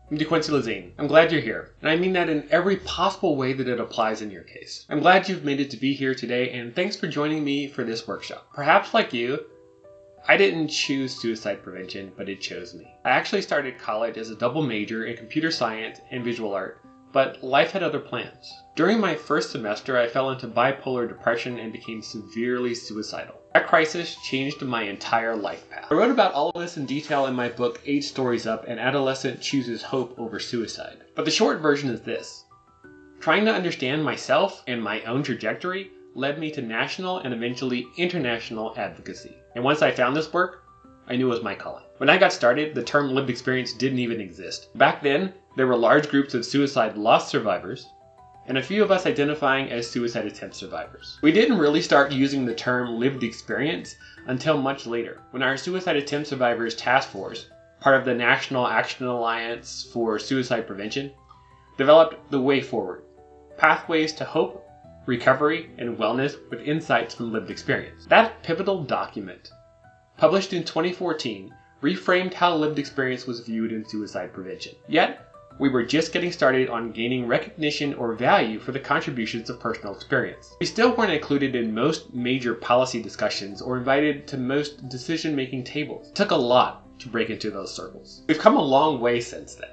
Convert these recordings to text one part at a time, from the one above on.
I'm DeQuincy Lazine. I'm glad you're here, and I mean that in every possible way that it applies in your case. I'm glad you've made it to be here today, and thanks for joining me for this workshop. Perhaps like you, I didn't choose suicide prevention, but it chose me. I actually started college as a double major in computer science and visual art, but life had other plans. During my first semester, I fell into bipolar depression and became severely suicidal. That crisis changed my entire life path. I wrote about all of this in detail in my book, 8 Stories Up, An Adolescent Chooses Hope Over Suicide. But the short version is this. Trying to understand myself and my own trajectory led me to national and eventually international advocacy. And once I found this work, I knew it was my calling. When I got started, the term lived experience didn't even exist. Back then, there were large groups of suicide loss survivors, and a few of us identifying as suicide attempt survivors. We didn't really start using the term lived experience until much later, when our Suicide Attempt Survivors Task Force, part of the National Action Alliance for Suicide Prevention, developed the Way Forward, pathways to hope, recovery, and wellness with insights from lived experience. That pivotal document, published in 2014, reframed how lived experience was viewed in suicide prevention. Yet, we were just getting started on gaining recognition or value for the contributions of personal experience. We still weren't included in most major policy discussions or invited to most decision-making tables. It took a lot to break into those circles. We've come a long way since then.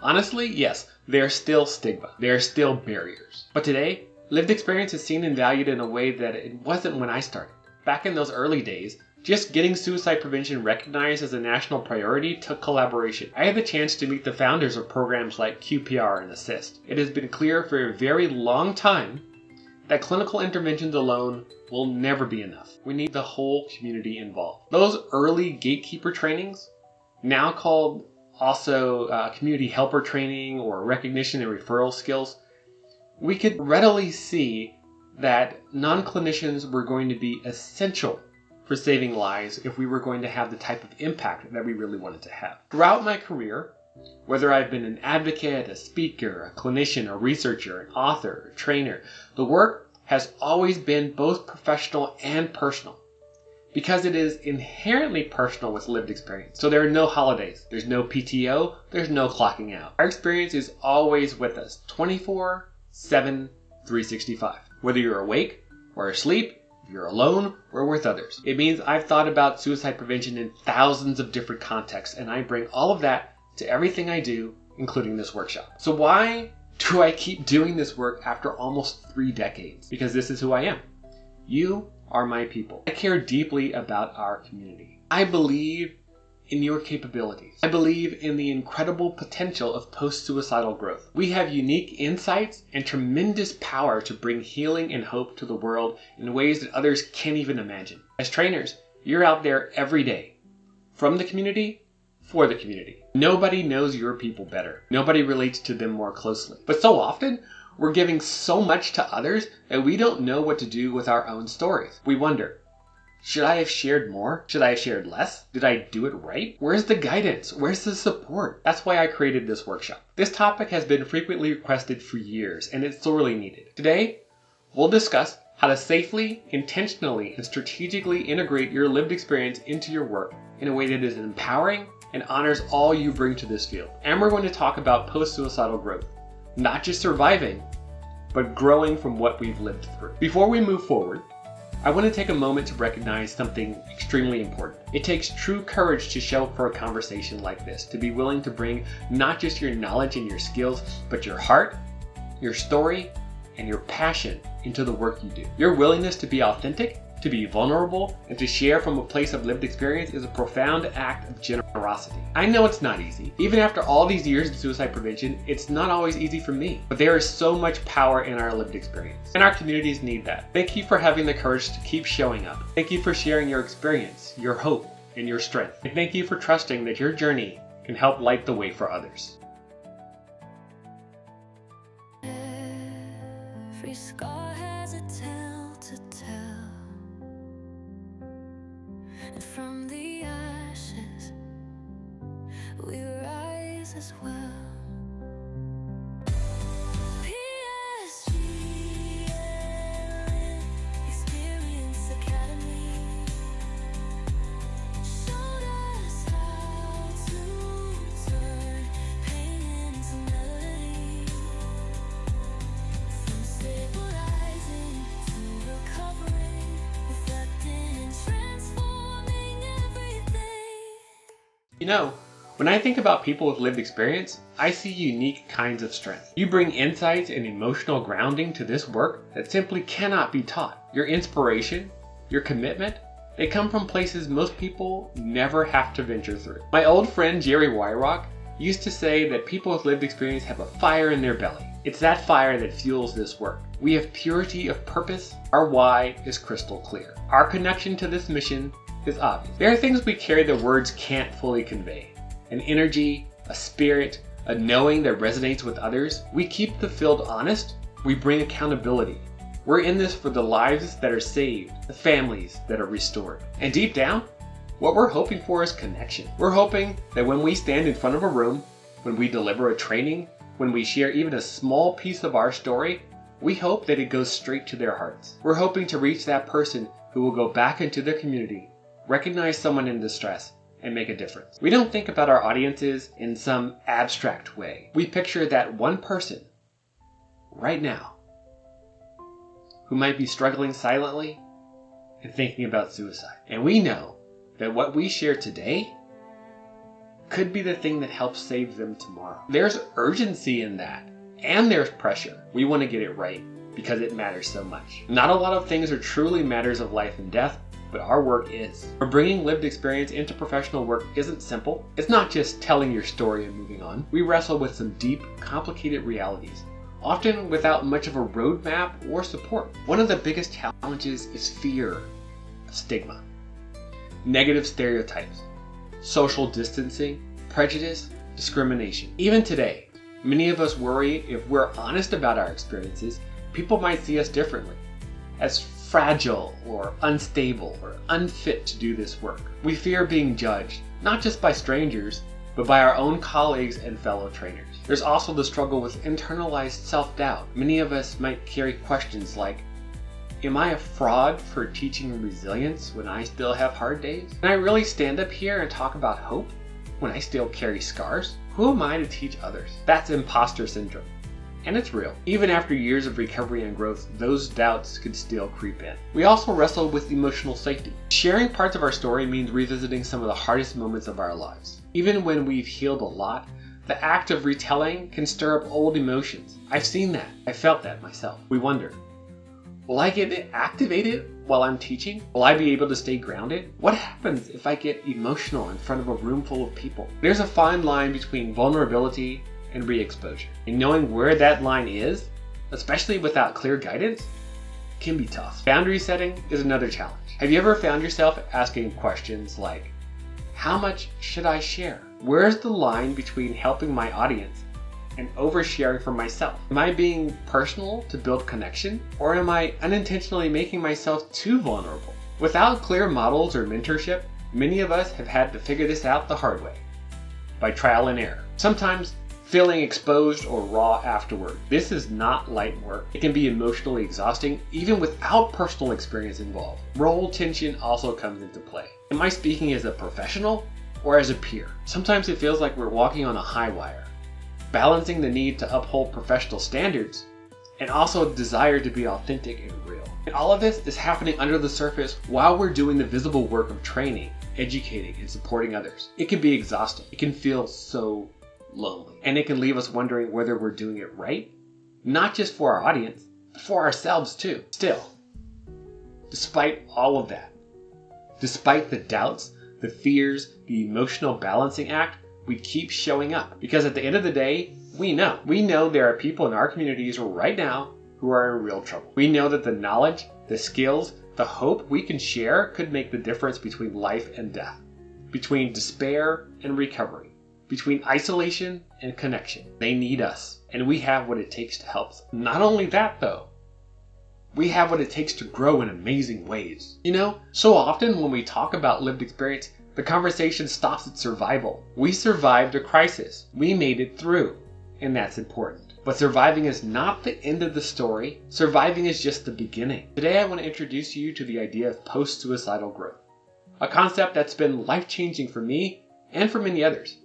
Honestly, yes, there are still stigma. There are still barriers. But today, lived experience is seen and valued in a way that it wasn't when I started. Back in those early days, just getting suicide prevention recognized as a national priority took collaboration. I had the chance to meet the founders of programs like QPR and ASIST. It has been clear for a very long time that clinical interventions alone will never be enough. We need the whole community involved. Those early gatekeeper trainings, now called also community helper training or recognition and referral skills, we could readily see that non-clinicians were going to be essential for saving lives if we were going to have the type of impact that we really wanted to have. Throughout my career, whether I've been an advocate, a speaker, a clinician, a researcher, an author, a trainer, the work has always been both professional and personal because it is inherently personal with lived experience. So there are no holidays, there's no PTO, there's no clocking out. Our experience is always with us, 24/7, 365. Whether you're awake or asleep, if you're alone or with others. It means I've thought about suicide prevention in thousands of different contexts, and I bring all of that to everything I do, including this workshop. So why do I keep doing this work after almost 3 decades? Because this is who I am. You are my people. I care deeply about our community. I believe in your capabilities. I believe in the incredible potential of post-suicidal growth. We have unique insights and tremendous power to bring healing and hope to the world in ways that others can't even imagine. As trainers, you're out there every day, from the community, for the community. Nobody knows your people better. Nobody relates to them more closely. But so often, we're giving so much to others that we don't know what to do with our own stories. We wonder, should I have shared more? Should I have shared less? Did I do it right? Where's the guidance? Where's the support? That's why I created this workshop. This topic has been frequently requested for years, and it's sorely needed. Today, we'll discuss how to safely, intentionally, and strategically integrate your lived experience into your work in a way that is empowering and honors all you bring to this field. And we're going to talk about post-suicidal growth. Not just surviving, but growing from what we've lived through. Before we move forward, I want to take a moment to recognize something extremely important. It takes true courage to show up for a conversation like this, to be willing to bring not just your knowledge and your skills, but your heart, your story, and your passion into the work you do. Your willingness to be authentic, to be vulnerable, and to share from a place of lived experience is a profound act of generosity. I know it's not easy. Even after all these years in suicide prevention, it's not always easy for me. But there is so much power in our lived experience. And our communities need that. Thank you for having the courage to keep showing up. Thank you for sharing your experience, your hope, and your strength. And thank you for trusting that your journey can help light the way for others. Every scar has a tale to tell. And from the ashes, we rise as well. Experience Academy showed us how to turn pain You know, when I think about people with lived experience, I see unique kinds of strength. You bring insights and emotional grounding to this work that simply cannot be taught. Your inspiration, your commitment, they come from places most people never have to venture through. My old friend Jerry Wyrock used to say that people with lived experience have a fire in their belly. It's that fire that fuels this work. We have purity of purpose. Our why is crystal clear. Our connection to this mission is obvious. There are things we carry that words can't fully convey. An energy, a spirit, a knowing that resonates with others. We keep the field honest. We bring accountability. We're in this for the lives that are saved, the families that are restored. And deep down, what we're hoping for is connection. We're hoping that when we stand in front of a room, when we deliver a training, when we share even a small piece of our story, we hope that it goes straight to their hearts. We're hoping to reach that person who will go back into their community, recognize someone in distress, and make a difference. We don't think about our audiences in some abstract way. We picture that one person, right now, who might be struggling silently and thinking about suicide. And we know that what we share today could be the thing that helps save them tomorrow. There's urgency in that, and there's pressure. We want to get it right because it matters so much. Not a lot of things are truly matters of life and death, but our work is. For bringing lived experience into professional work isn't simple. It's not just telling your story and moving on. We wrestle with some deep, complicated realities, often without much of a roadmap or support. One of the biggest challenges is fear, stigma, negative stereotypes, social distancing, prejudice, discrimination. Even today, many of us worry if we're honest about our experiences, people might see us differently, as fragile or unstable or unfit to do this work. We fear being judged, not just by strangers, but by our own colleagues and fellow trainers. There's also the struggle with internalized self-doubt. Many of us might carry questions like, am I a fraud for teaching resilience when I still have hard days? Can I really stand up here and talk about hope when I still carry scars? Who am I to teach others? That's imposter syndrome. And it's real. Even after years of recovery and growth, those doubts could still creep in. We also wrestle with emotional safety. Sharing parts of our story means revisiting some of the hardest moments of our lives. Even when we've healed a lot, the act of retelling can stir up old emotions. I've seen that. I felt that myself. We wonder, will I get activated while I'm teaching? Will I be able to stay grounded? What happens if I get emotional in front of a room full of people? There's a fine line between vulnerability and re-exposure. And knowing where that line is, especially without clear guidance, can be tough. Boundary setting is another challenge. Have you ever found yourself asking questions like, how much should I share? Where's the line between helping my audience and oversharing for myself? Am I being personal to build connection, or am I unintentionally making myself too vulnerable? Without clear models or mentorship, many of us have had to figure this out the hard way, by trial and error. Sometimes feeling exposed or raw afterward. This is not light work. It can be emotionally exhausting, even without personal experience involved. Role tension also comes into play. Am I speaking as a professional or as a peer? Sometimes it feels like we're walking on a high wire, balancing the need to uphold professional standards and also a desire to be authentic and real. And all of this is happening under the surface while we're doing the visible work of training, educating, and supporting others. It can be exhausting. It can feel so lonely. And it can leave us wondering whether we're doing it right, not just for our audience, but for ourselves too. Still, despite all of that, despite the doubts, the fears, the emotional balancing act, we keep showing up. Because at the end of the day, we know there are people in our communities right now who are in real trouble. We know that the knowledge, the skills, the hope we can share could make the difference between life and death, between despair and recovery, between isolation and connection. They need us, and we have what it takes to help them. Not only that though, we have what it takes to grow in amazing ways. You know, so often when we talk about lived experience, the conversation stops at survival. We survived a crisis. We made it through, and that's important. But surviving is not the end of the story. Surviving is just the beginning. Today I want to introduce you to the idea of post-suicidal growth, a concept that's been life-changing for me and for many others.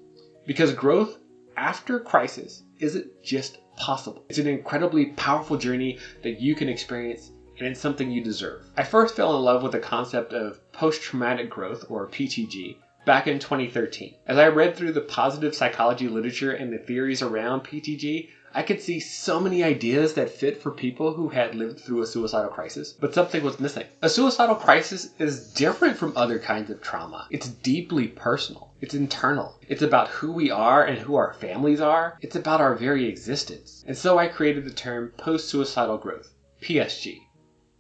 Because growth after crisis isn't just possible. It's an incredibly powerful journey that you can experience, and it's something you deserve. I first fell in love with the concept of post-traumatic growth, or PTG, back in 2013. As I read through the positive psychology literature and the theories around PTG, I could see so many ideas that fit for people who had lived through a suicidal crisis, but something was missing. A suicidal crisis is different from other kinds of trauma. It's deeply personal. It's internal. It's about who we are and who our families are. It's about our very existence. And so I created the term Post-Suicidal Growth, PSG,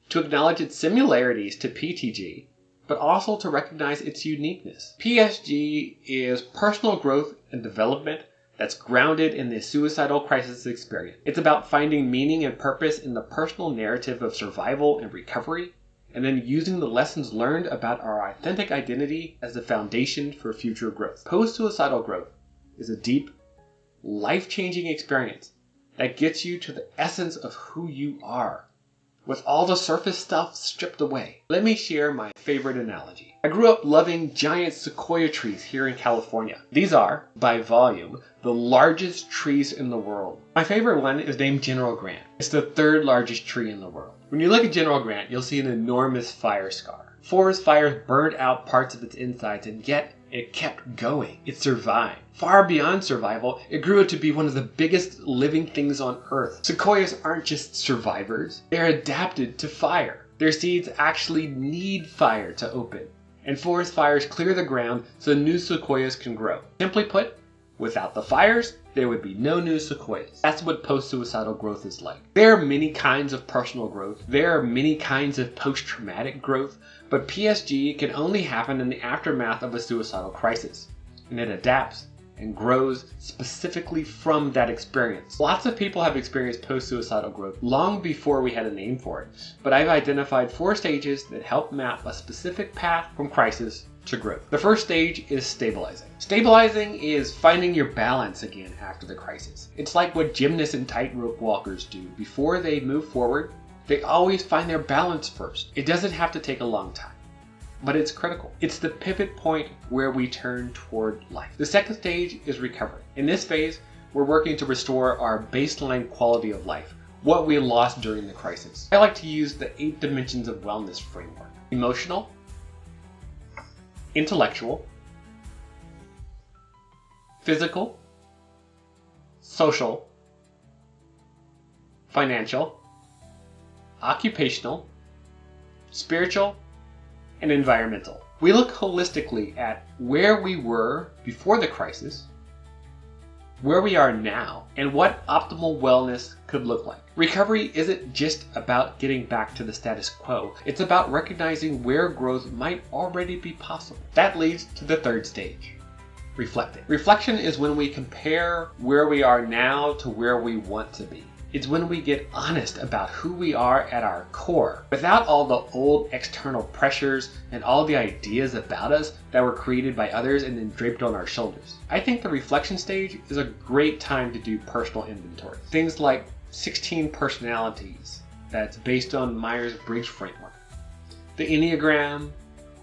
to acknowledge its similarities to PTG, but also to recognize its uniqueness. PSG is personal growth and development that's grounded in the suicidal crisis experience. It's about finding meaning and purpose in the personal narrative of survival and recovery, and then using the lessons learned about our authentic identity as the foundation for future growth. Post-suicidal growth is a deep, life-changing experience that gets you to the essence of who you are, with all the surface stuff stripped away. Let me share my favorite analogy. I grew up loving giant sequoia trees here in California. These are, by volume, the largest trees in the world. My favorite one is named General Grant. It's the third largest tree in the world. When you look at General Grant, you'll see an enormous fire scar. Forest fires burned out parts of its insides, and yet it kept going. It survived. Far beyond survival, it grew to be one of the biggest living things on Earth. Sequoias aren't just survivors. They're adapted to fire. Their seeds actually need fire to open. And forest fires clear the ground so new sequoias can grow. Simply put, without the fires, there would be no new sequoias. That's what post-suicidal growth is like. There are many kinds of personal growth. There are many kinds of post-traumatic growth, but PSG can only happen in the aftermath of a suicidal crisis. And it adapts and grows specifically from that experience. Lots of people have experienced post-suicidal growth long before we had a name for it, but I've identified 4 stages that help map a specific path from crisis to growth. The first stage is stabilizing. Stabilizing is finding your balance again after the crisis. It's like what gymnasts and tightrope walkers do. Before they move forward, they always find their balance first. It doesn't have to take a long time, but it's critical. It's the pivot point where we turn toward life. The second stage is recovery. In this phase, we're working to restore our baseline quality of life, what we lost during the crisis. I like to use the 8 dimensions of wellness framework: emotional, intellectual, physical, social, financial, occupational, spiritual, and environmental. We look holistically at where we were before the crisis, where we are now, and what optimal wellness could look like. Recovery isn't just about getting back to the status quo. It's about recognizing where growth might already be possible. That leads to the third stage, reflecting. Reflection is when we compare where we are now to where we want to be. It's when we get honest about who we are at our core, without all the old external pressures and all the ideas about us that were created by others and then draped on our shoulders. I think the reflection stage is a great time to do personal inventory. Things like 16 personalities, that's based on Myers-Briggs framework, the Enneagram,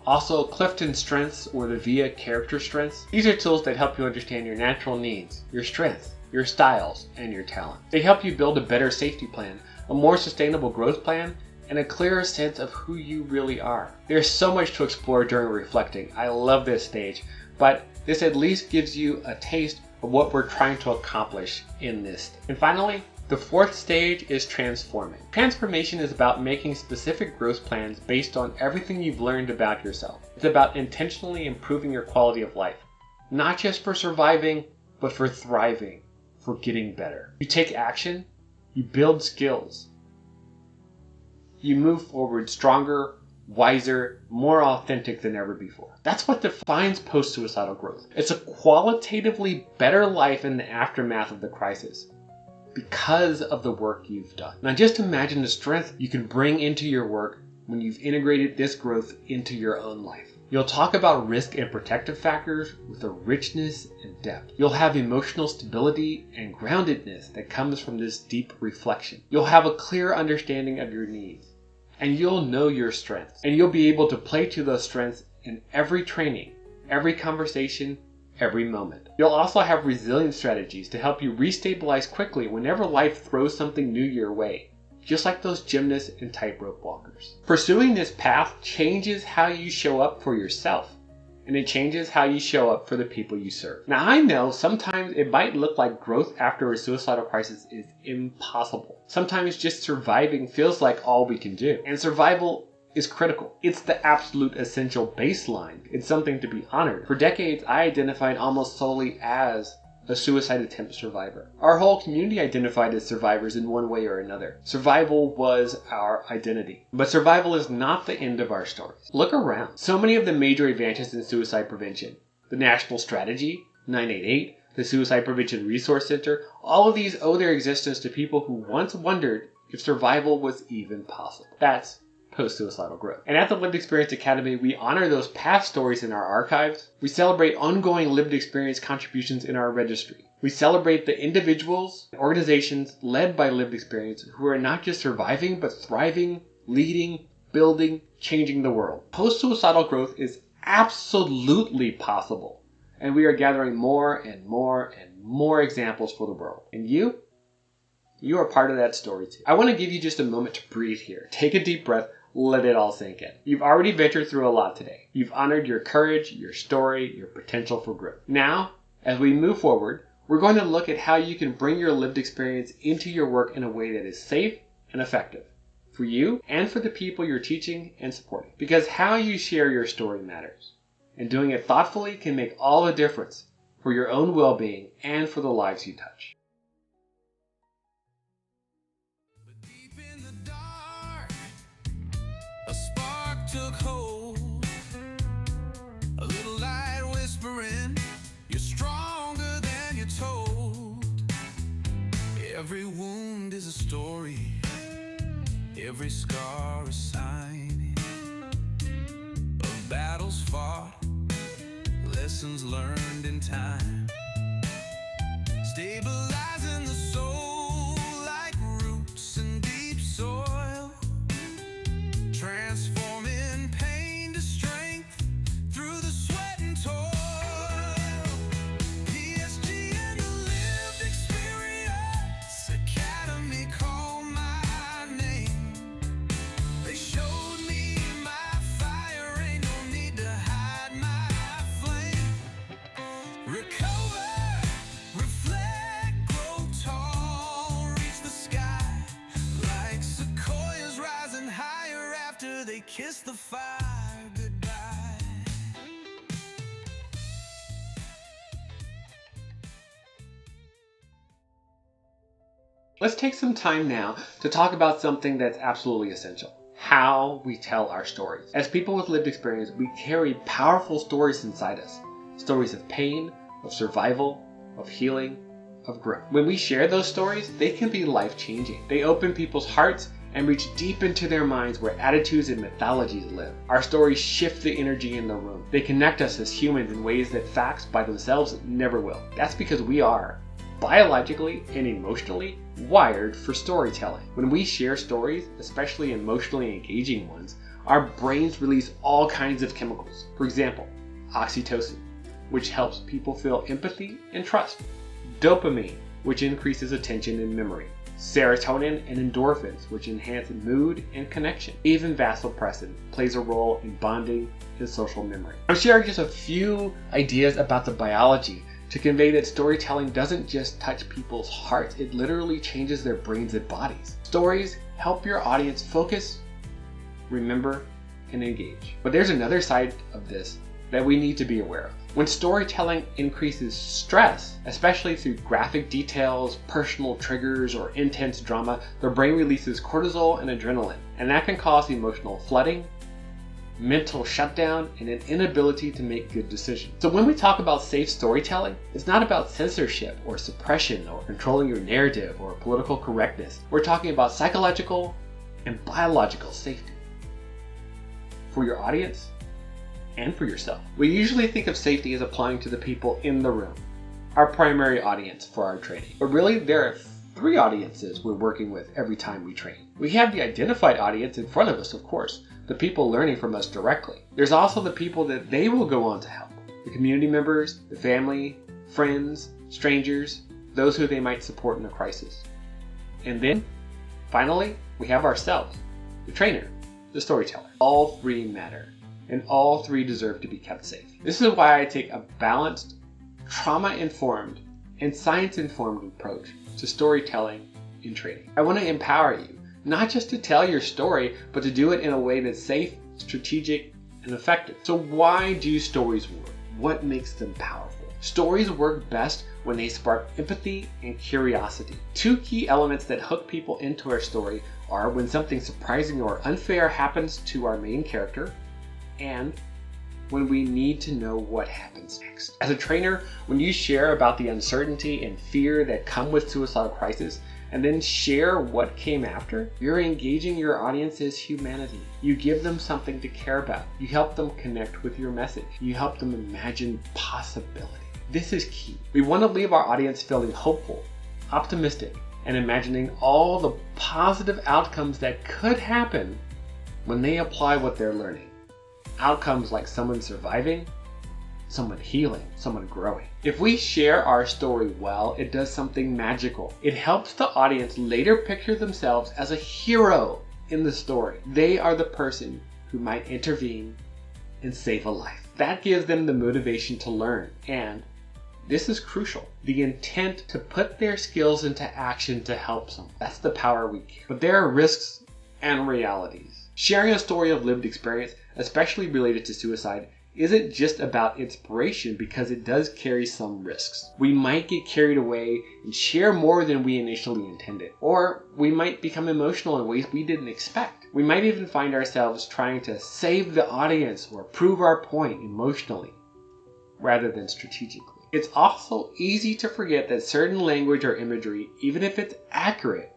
also Clifton Strengths or the VIA character strengths. These are tools that help you understand your natural needs, your strengths, your styles, and your talent. They help you build a better safety plan, a more sustainable growth plan, and a clearer sense of who you really are. There's so much to explore during reflecting. I love this stage, but this at least gives you a taste of what we're trying to accomplish in this. And finally, the fourth stage is transforming. Transformation is about making specific growth plans based on everything you've learned about yourself. It's about intentionally improving your quality of life, not just for surviving, but for thriving, for getting better. You take action, you build skills, you move forward stronger, wiser, more authentic than ever before. That's what defines post-suicidal growth. It's a qualitatively better life in the aftermath of the crisis because of the work you've done. Now just imagine the strength you can bring into your work when you've integrated this growth into your own life. You'll talk about risk and protective factors with a richness and depth. You'll have emotional stability and groundedness that comes from this deep reflection. You'll have a clear understanding of your needs, and you'll know your strengths. And you'll be able to play to those strengths in every training, every conversation, every moment. You'll also have resilience strategies to help you restabilize quickly whenever life throws something new your way, just like those gymnasts and tightrope walkers. Pursuing this path changes how you show up for yourself and it changes how you show up for the people you serve. Now, I know sometimes it might look like growth after a suicidal crisis is impossible. Sometimes just surviving feels like all we can do, and survival is critical. It's the absolute essential baseline. It's something to be honored. For decades, I identified almost solely as a suicide attempt survivor. Our whole community identified as survivors in one way or another. Survival was our identity. But survival is not the end of our stories. Look around. So many of the major advances in suicide prevention, the National Strategy, 988, the Suicide Prevention Resource Center, all of these owe their existence to people who once wondered if survival was even possible. That's Post-Suicidal Growth. And at the Lived Experience Academy, we honor those past stories in our archives. We celebrate ongoing lived experience contributions in our registry. We celebrate the individuals and organizations led by lived experience who are not just surviving, but thriving, leading, building, changing the world. Post-suicidal growth is absolutely possible. And we are gathering more and more and more examples for the world. And you are part of that story too. I want to give you just a moment to breathe here. Take a deep breath. Let it all sink in. You've already ventured through a lot today. You've honored your courage, your story, your potential for growth. Now, as we move forward, we're going to look at how you can bring your lived experience into your work in a way that is safe and effective for you and for the people you're teaching and supporting. Because how you share your story matters. And doing it thoughtfully can make all the difference for your own well-being and for the lives you touch. Took hold, a little light whispering, you're stronger than you're told. Every wound is a story, every scar a sign of battles fought, lessons learned in time, stabilizing the soul like roots in deep soil, transforming kiss the fire goodbye. Let's take some time now to talk about something that's absolutely essential. How we tell our stories. As people with lived experience, we carry powerful stories inside us. Stories of pain, of survival, of healing, of growth. When we share those stories, they can be life-changing. They open people's hearts and reach deep into their minds where attitudes and mythologies live. Our stories shift the energy in the room. They connect us as humans in ways that facts by themselves never will. That's because we are biologically and emotionally wired for storytelling. When we share stories, especially emotionally engaging ones, our brains release all kinds of chemicals. For example, oxytocin, which helps people feel empathy and trust. Dopamine, which increases attention and memory. Serotonin and endorphins, which enhance mood and connection. Even vasopressin plays a role in bonding and social memory. I'm sharing just a few ideas about the biology to convey that storytelling doesn't just touch people's hearts, it literally changes their brains and bodies. Stories help your audience focus, remember, and engage. But there's another side of this that we need to be aware of. When storytelling increases stress, especially through graphic details, personal triggers, or intense drama, the brain releases cortisol and adrenaline, and that can cause emotional flooding, mental shutdown, and an inability to make good decisions. So when we talk about safe storytelling, it's not about censorship or suppression or controlling your narrative or political correctness. We're talking about psychological and biological safety for your audience and for yourself. We usually think of safety as applying to the people in the room, our primary audience for our training. But really, there are three audiences we're working with every time we train. We have the identified audience in front of us, of course, the people learning from us directly. There's also the people that they will go on to help, the community members, the family, friends, strangers, those who they might support in a crisis. And then, finally, we have ourselves, the trainer, the storyteller. All three matter. and all three deserve to be kept safe. This is why I take a balanced, trauma-informed, and science-informed approach to storytelling and training. I want to empower you, not just to tell your story, but to do it in a way that's safe, strategic, and effective. So why do stories work? What makes them powerful? Stories work best when they spark empathy and curiosity. Two key elements that hook people into our story are when something surprising or unfair happens to our main character, and when we need to know what happens next. As a trainer, when you share about the uncertainty and fear that come with suicidal crisis, and then share what came after, you're engaging your audience's humanity. You give them something to care about. You help them connect with your message. You help them imagine possibility. This is key. We want to leave our audience feeling hopeful, optimistic, and imagining all the positive outcomes that could happen when they apply what they're learning. Outcomes like someone surviving, someone healing, someone growing. If we share our story well, it does something magical. It helps the audience later picture themselves as a hero in the story. They are the person who might intervene and save a life. That gives them the motivation to learn, and this is crucial, the intent to put their skills into action to help someone. That's the power we give. But there are risks and realities. Sharing a story of lived experience, especially related to suicide, isn't just about inspiration, because it does carry some risks. We might get carried away and share more than we initially intended, or we might become emotional in ways we didn't expect. We might even find ourselves trying to save the audience or prove our point emotionally rather than strategically. It's also easy to forget that certain language or imagery, even if it's accurate,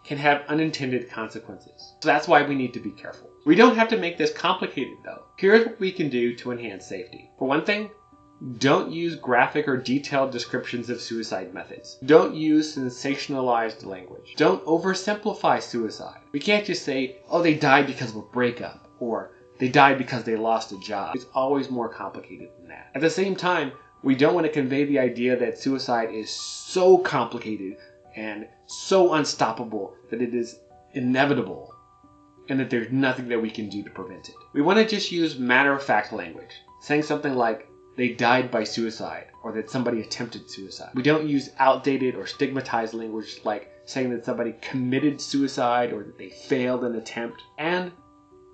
can have unintended consequences. So that's why we need to be careful. We don't have to make this complicated though. Here's what we can do to enhance safety. For one thing, don't use graphic or detailed descriptions of suicide methods. Don't use sensationalized language. Don't oversimplify suicide. We can't just say, oh, they died because of a breakup, or they died because they lost a job. It's always more complicated than that. At the same time, we don't want to convey the idea that suicide is so complicated and so unstoppable that it is inevitable and that there's nothing that we can do to prevent it. We want to just use matter-of-fact language, saying something like, they died by suicide, or that somebody attempted suicide. We don't use outdated or stigmatized language like saying that somebody committed suicide or that they failed an attempt. And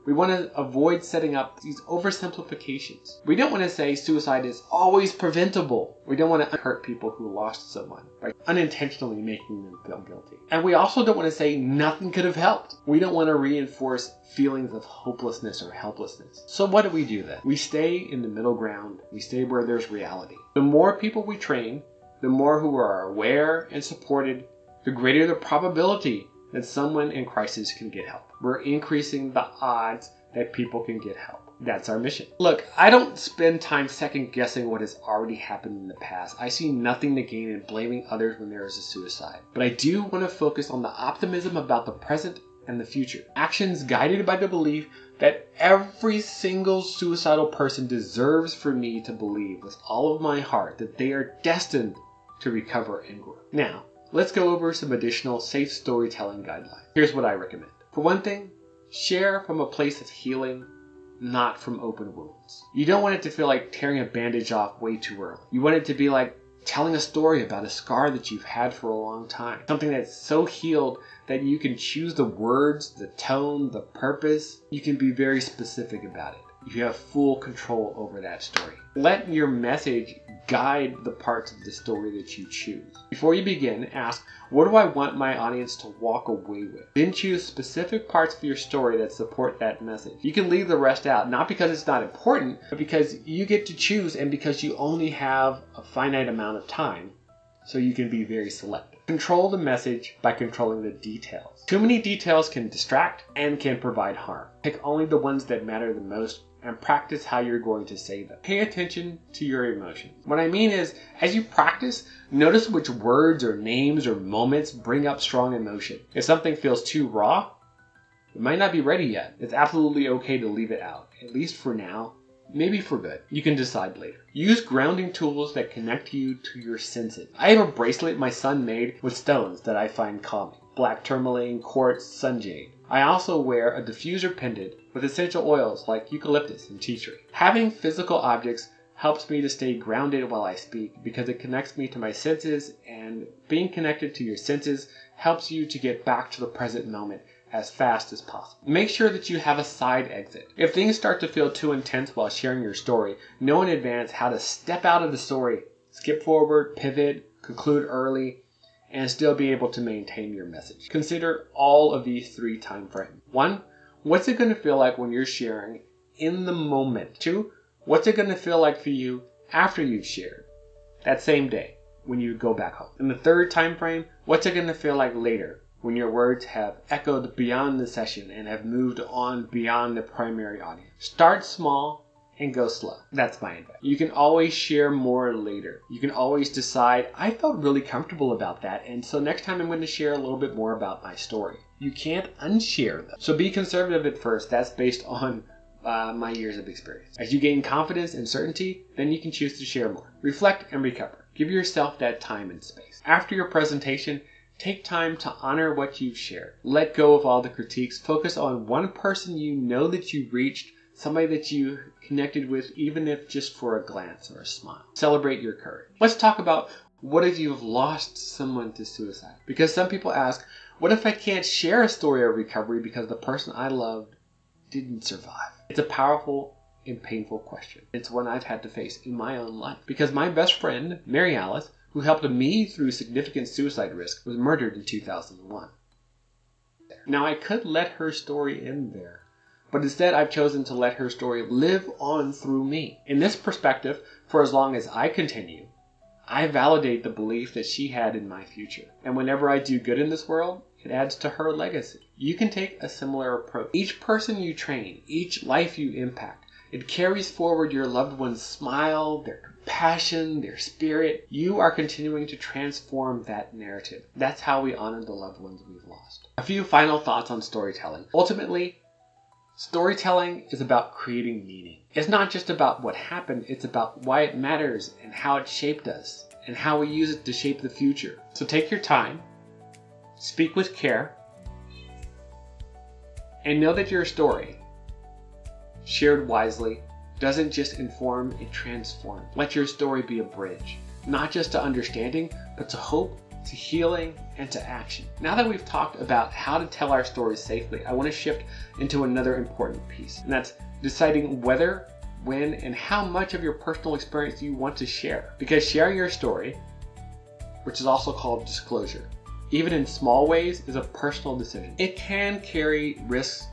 we want to avoid setting up these oversimplifications. We don't want to say suicide is always preventable. We don't want to hurt people who lost someone by unintentionally making them feel guilty. And we also don't want to say nothing could have helped. We don't want to reinforce feelings of hopelessness or helplessness. So what do we do then? We stay in the middle ground. We stay where there's reality. The more people we train, the more who are aware and supported, the greater the probability that someone in crisis can get help. We're increasing the odds that people can get help. That's our mission. Look, I don't spend time second guessing what has already happened in the past. I see nothing to gain in blaming others when there is a suicide. But I do want to focus on the optimism about the present and the future. Actions guided by the belief that every single suicidal person deserves for me to believe with all of my heart that they are destined to recover and grow. Now, let's go over some additional safe storytelling guidelines. Here's what I recommend. For one thing, share from a place of healing, not from open wounds. You don't want it to feel like tearing a bandage off way too early. You want it to be like telling a story about a scar that you've had for a long time. Something that's so healed that you can choose the words, the tone, the purpose. You can be very specific about it. You have full control over that story. Let your message guide the parts of the story that you choose. Before you begin, ask, what do I want my audience to walk away with? Then choose specific parts of your story that support that message. You can leave the rest out, not because it's not important, but because you get to choose and because you only have a finite amount of time, so you can be very selective. Control the message by controlling the details. Too many details can distract and can provide harm. Pick only the ones that matter the most and practice how you're going to say them. Pay attention to your emotions. What I mean is, as you practice, notice which words or names or moments bring up strong emotion. If something feels too raw, it might not be ready yet. It's absolutely okay to leave it out, at least for now, maybe for good. You can decide later. Use grounding tools that connect you to your senses. I have a bracelet my son made with stones that I find calming. black tourmaline, quartz, sunjade. I also wear a diffuser pendant with essential oils like eucalyptus and tea tree. Having physical objects helps me to stay grounded while I speak because it connects me to my senses, and being connected to your senses helps you to get back to the present moment as fast as possible. Make sure that you have a side exit. If things start to feel too intense while sharing your story, know in advance how to step out of the story, skip forward, pivot, conclude early, and still be able to maintain your message. Consider all of these 3 time frames. 1, what's it going to feel like when you're sharing in the moment? 2, what's it going to feel like for you after you've shared that same day when you go back home? In the 3rd time frame, what's it going to feel like later when your words have echoed beyond the session and have moved on beyond the primary audience? Start small and go slow. That's my advice. You can always share more later. You can always decide, I felt really comfortable about that, and so next time I'm going to share a little bit more about my story. You can't unshare them. So be conservative at first. That's based on my years of experience. As you gain confidence and certainty, then you can choose to share more. Reflect and recover. Give yourself that time and space. After your presentation, take time to honor what you've shared. Let go of all the critiques. Focus on one person you know that you reached, somebody that you connected with, even if just for a glance or a smile. Celebrate your courage. Let's talk about what if you've lost someone to suicide? Because some people ask, what if I can't share a story of recovery because the person I loved didn't survive? It's a powerful and painful question. It's one I've had to face in my own life. Because my best friend, Mary Alice, who helped me through significant suicide risk, was murdered in 2001. Now I could let her story end there, but instead I've chosen to let her story live on through me. In this perspective, for as long as I continue, I validate the belief that she had in my future. And whenever I do good in this world, it adds to her legacy. You can take a similar approach. Each person you train, each life you impact, it carries forward your loved one's smile, their compassion, their spirit. You are continuing to transform that narrative. That's how we honor the loved ones we've lost. A few final thoughts on storytelling. Ultimately, storytelling is about creating meaning. It's not just about what happened, it's about why it matters and how it shaped us and how we use it to shape the future. So take your time, speak with care, and know that your story, shared wisely, doesn't just inform, it transforms. Let your story be a bridge, not just to understanding, but to hope, to healing, and to action. Now that we've talked about how to tell our stories safely, I want to shift into another important piece, and that's deciding whether, when, and how much of your personal experience you want to share. Because sharing your story, which is also called disclosure, even in small ways, is a personal decision. It can carry risks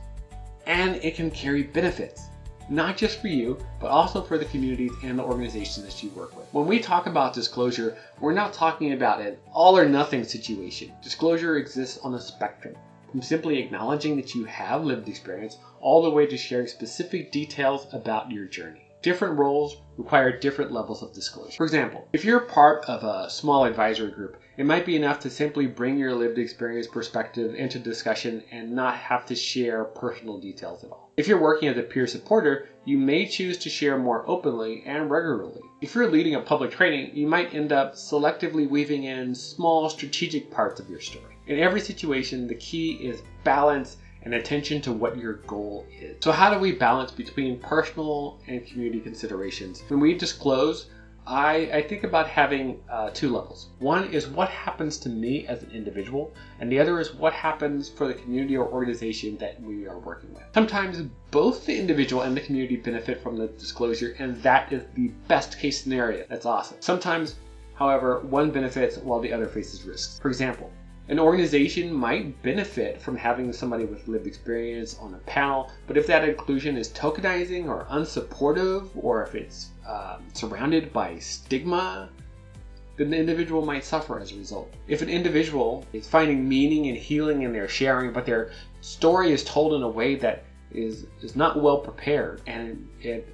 and it can carry benefits, not just for you, but also for the communities and the organizations that you work with. When we talk about disclosure, we're not talking about an all or nothing situation. Disclosure exists on a spectrum, from simply acknowledging that you have lived experience all the way to sharing specific details about your journey. Different roles require different levels of disclosure. For example, if you're part of a small advisory group, it might be enough to simply bring your lived experience perspective into discussion and not have to share personal details at all. If you're working as a peer supporter, you may choose to share more openly and regularly. If you're leading a public training, you might end up selectively weaving in small strategic parts of your story. In every situation, the key is balance and attention to what your goal is. So how do we balance between personal and community considerations? When we disclose, I think about having 2 levels. One is what happens to me as an individual, and the other is what happens for the community or organization that we are working with. Sometimes both the individual and the community benefit from the disclosure, and that is the best case scenario. That's awesome. Sometimes, however, one benefits while the other faces risks. For example, an organization might benefit from having somebody with lived experience on a panel, but if that inclusion is tokenizing or unsupportive, or if it's surrounded by stigma, then the individual might suffer as a result. If an individual is finding meaning and healing in their sharing, but their story is told in a way that is not well prepared and it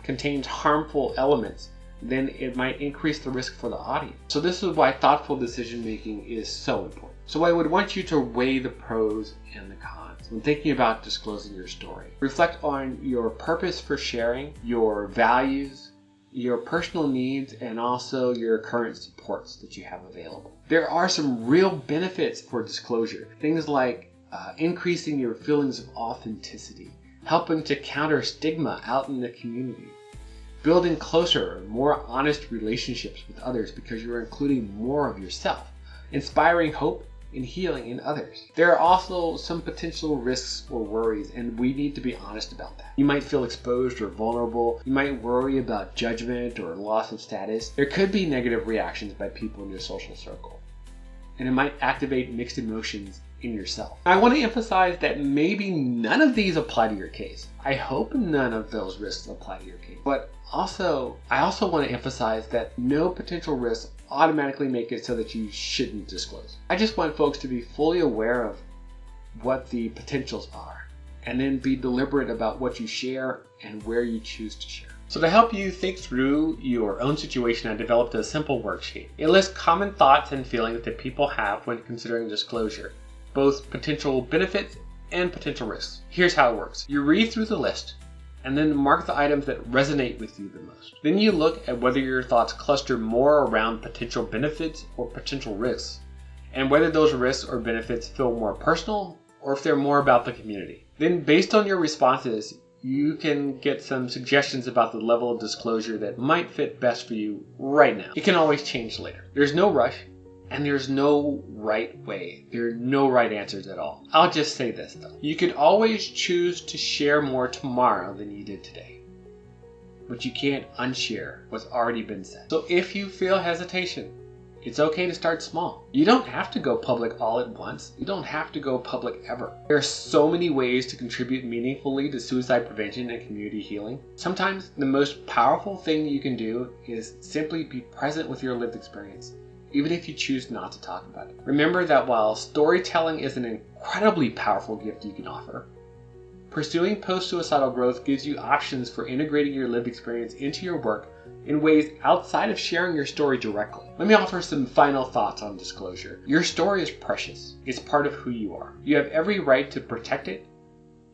contains harmful elements, then it might increase the risk for the audience. So this is why thoughtful decision making is so important. So I would want you to weigh the pros and the cons when thinking about disclosing your story. Reflect on your purpose for sharing, your values, your personal needs, and also your current supports that you have available. There are some real benefits for disclosure. Things like increasing your feelings of authenticity, helping to counter stigma out in the community, building closer, more honest relationships with others because you're including more of yourself, inspiring hope and healing in others. There are also some potential risks or worries, and we need to be honest about that. You might feel exposed or vulnerable. You might worry about judgment or loss of status. There could be negative reactions by people in your social circle, and it might activate mixed emotions in yourself. I want to emphasize that maybe none of these apply to your case. I hope none of those risks apply to your case. But I also want to emphasize that no potential risks automatically make it so that you shouldn't disclose. I just want folks to be fully aware of what the potentials are, and then be deliberate about what you share and where you choose to share. So to help you think through your own situation, I developed a simple worksheet. It lists common thoughts and feelings that people have when considering disclosure, both potential benefits and potential risks. Here's how it works. You read through the list and then mark the items that resonate with you the most. Then you look at whether your thoughts cluster more around potential benefits or potential risks, and whether those risks or benefits feel more personal or if they're more about the community. Then based on your responses, you can get some suggestions about the level of disclosure that might fit best for you right now. It can always change later. There's no rush, and there's no right way. There are no right answers at all. I'll just say this though. You could always choose to share more tomorrow than you did today, but you can't unshare what's already been said. So if you feel hesitation, it's okay to start small. You don't have to go public all at once. You don't have to go public ever. There are so many ways to contribute meaningfully to suicide prevention and community healing. Sometimes the most powerful thing you can do is simply be present with your lived experience, even if you choose not to talk about it. Remember that while storytelling is an incredibly powerful gift you can offer, pursuing post-suicidal growth gives you options for integrating your lived experience into your work in ways outside of sharing your story directly. Let me offer some final thoughts on disclosure. Your story is precious. It's part of who you are. You have every right to protect it,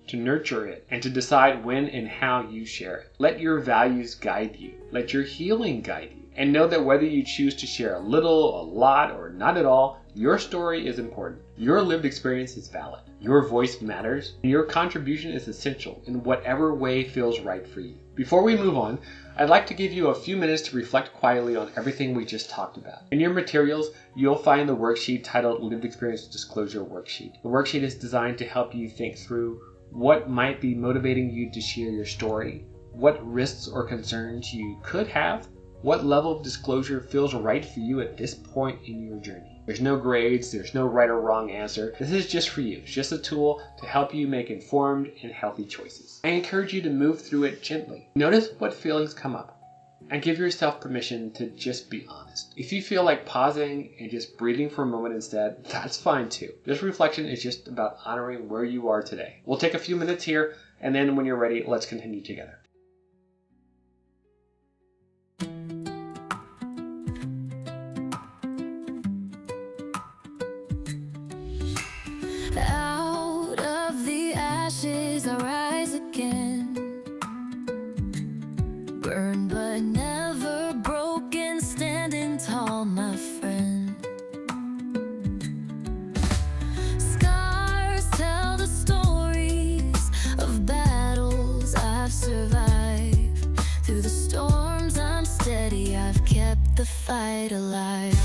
to nurture it, and to decide when and how you share it. Let your values guide you. Let your healing guide you. And know that whether you choose to share a little, a lot, or not at all, your story is important. Your lived experience is valid. Your voice matters, and your contribution is essential in whatever way feels right for you. Before we move on, I'd like to give you a few minutes to reflect quietly on everything we just talked about. In your materials, you'll find the worksheet titled Lived Experience Disclosure Worksheet. The worksheet is designed to help you think through what might be motivating you to share your story, what risks or concerns you could have, what level of disclosure feels right for you at this point in your journey. There's no grades, there's no right or wrong answer. This is just for you. It's just a tool to help you make informed and healthy choices. I encourage you to move through it gently. Notice what feelings come up, and give yourself permission to just be honest. If you feel like pausing and just breathing for a moment instead, that's fine too. This reflection is just about honoring where you are today. We'll take a few minutes here, and then when you're ready, let's continue together. Out of the ashes I rise again, burned but never broken, standing tall, my friend. Scars tell the stories of battles I've survived. Through the storms I'm steady, I've kept the fight alive.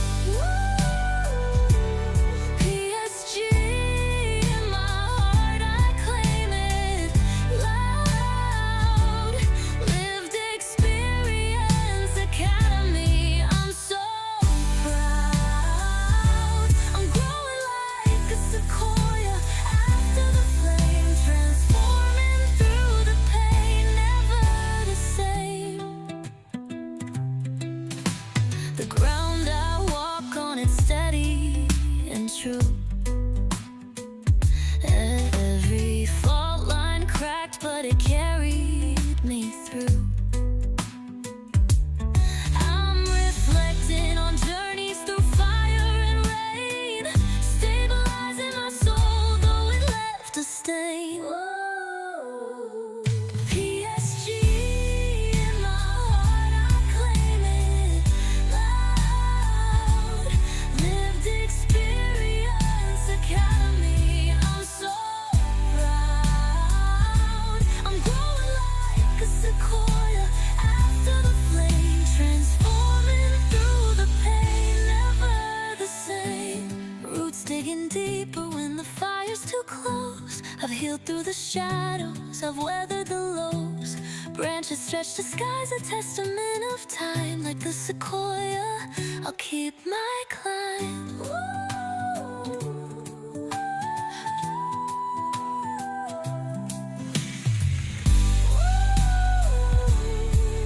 The ground I walk digging deeper when the fire's too close. I've healed through the shadows, I've weathered the lows. Branches stretch to skies, a testament of time. Like the sequoia, I'll keep my climb.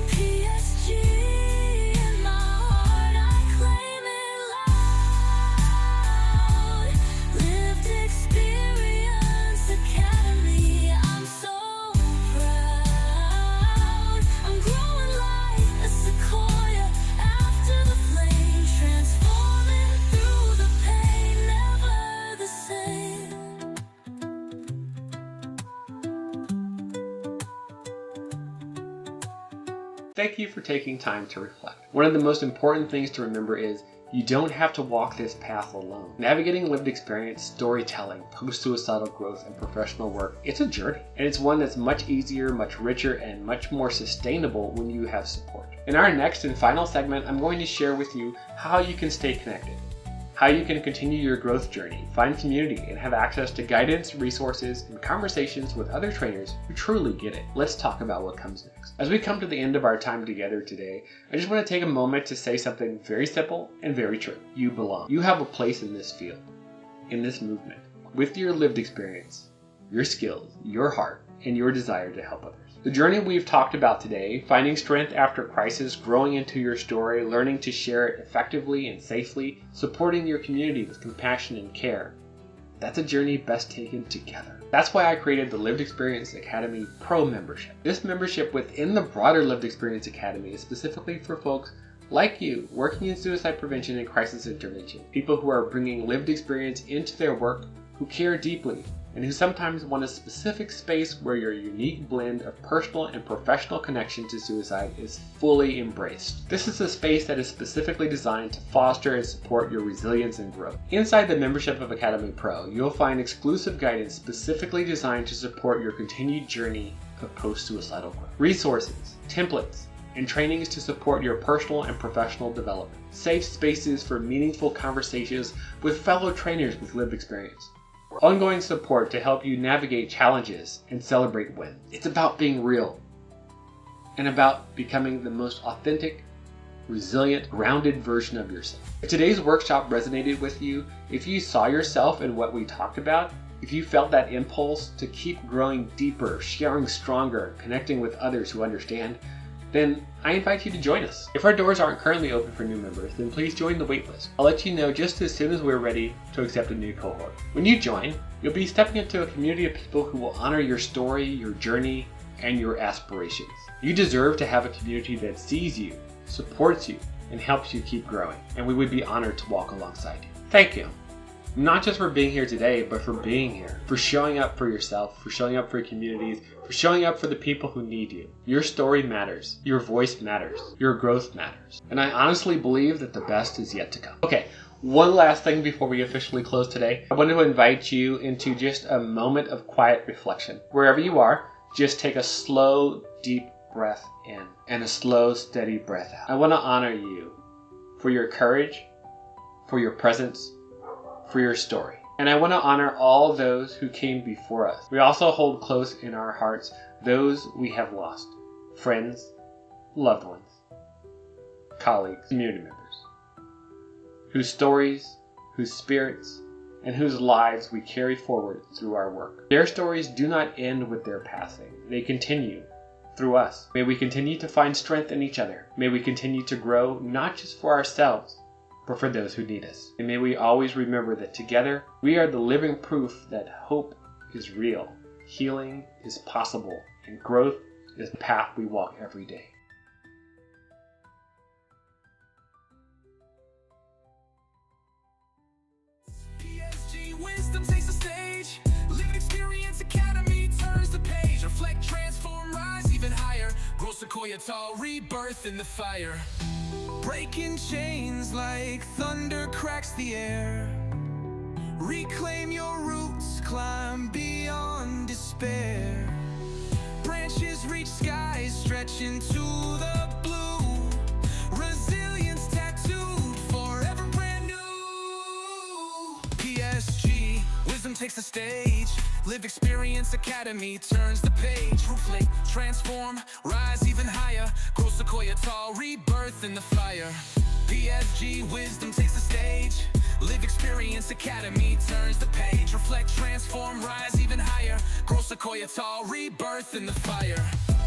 PSG in my heart, I claim it loud. Lived experience academy, I'm so proud. I'm growing like a sequoia after the flame, transforming through the pain, never the same. Thank you for taking time to reflect. One of the most important things to remember is you don't have to walk this path alone. Navigating lived experience, storytelling, post-suicidal growth, and professional work, it's a journey. And it's one that's much easier, much richer, and much more sustainable when you have support. In our next and final segment, I'm going to share with you how you can stay connected, how you can continue your growth journey, find community, and have access to guidance, resources, and conversations with other trainers who truly get it. Let's talk about what comes next. As we come to the end of our time together today, I just want to take a moment to say something very simple and very true. You belong. You have a place in this field, in this movement, with your lived experience, your skills, your heart, and your desire to help others. The journey we've talked about today, finding strength after crisis, growing into your story, learning to share it effectively and safely, supporting your community with compassion and care, that's a journey best taken together. That's why I created the Lived Experience Academy Pro membership. This membership within the broader Lived Experience Academy is specifically for folks like you, working in suicide prevention and crisis intervention, people who are bringing lived experience into their work, who care deeply, and who sometimes want a specific space where your unique blend of personal and professional connection to suicide is fully embraced. This is a space that is specifically designed to foster and support your resilience and growth. Inside the membership of Academy Pro, you'll find exclusive guidance specifically designed to support your continued journey of post-suicidal growth. Resources, templates, and trainings to support your personal and professional development. Safe spaces for meaningful conversations with fellow trainers with lived experience. Ongoing support to help you navigate challenges and celebrate wins. It's about being real and about becoming the most authentic, resilient, grounded version of yourself. If today's workshop resonated with you, if you saw yourself in what we talked about, if you felt that impulse to keep growing deeper, sharing stronger, connecting with others who understand, then I invite you to join us. If our doors aren't currently open for new members, then please join the waitlist. I'll let you know just as soon as we're ready to accept a new cohort. When you join, you'll be stepping into a community of people who will honor your story, your journey, and your aspirations. You deserve to have a community that sees you, supports you, and helps you keep growing, and we would be honored to walk alongside you. Thank you. Not just for being here today, but for being here, for showing up for yourself, for showing up for your communities, for showing up for the people who need you. Your story matters. Your voice matters. Your growth matters. And I honestly believe that the best is yet to come. Okay, one last thing before we officially close today. I want to invite you into just a moment of quiet reflection. Wherever you are, just take a slow, deep breath in and a slow, steady breath out. I want to honor you for your courage, for your presence, for your story. And I want to honor all those who came before us. We also hold close in our hearts those we have lost, friends, loved ones, colleagues, community members, whose stories, whose spirits, and whose lives we carry forward through our work. Their stories do not end with their passing. They continue through us. May we continue to find strength in each other. May we continue to grow, not just for ourselves, but for those who need us. And may we always remember that together, we are the living proof that hope is real, healing is possible, and growth is the path we walk every day. PSG wisdom takes the stage. Lived Experience Academy turns the page. Reflect, transform, rise even higher. Grow sequoia tall, rebirth in the fire. Breaking chains like thunder cracks the air. Reclaim your roots, climb beyond despair. Branches reach skies, stretch into the blue. Resilience tattooed, forever brand new. PSG takes the stage. Live Experience Academy turns the page. Reflect, transform, rise even higher. Grow Sequoia tall, rebirth in the fire. PSG Wisdom takes the stage. Live Experience Academy turns the page. Reflect, transform, rise even higher. Grow Sequoia tall, rebirth in the fire.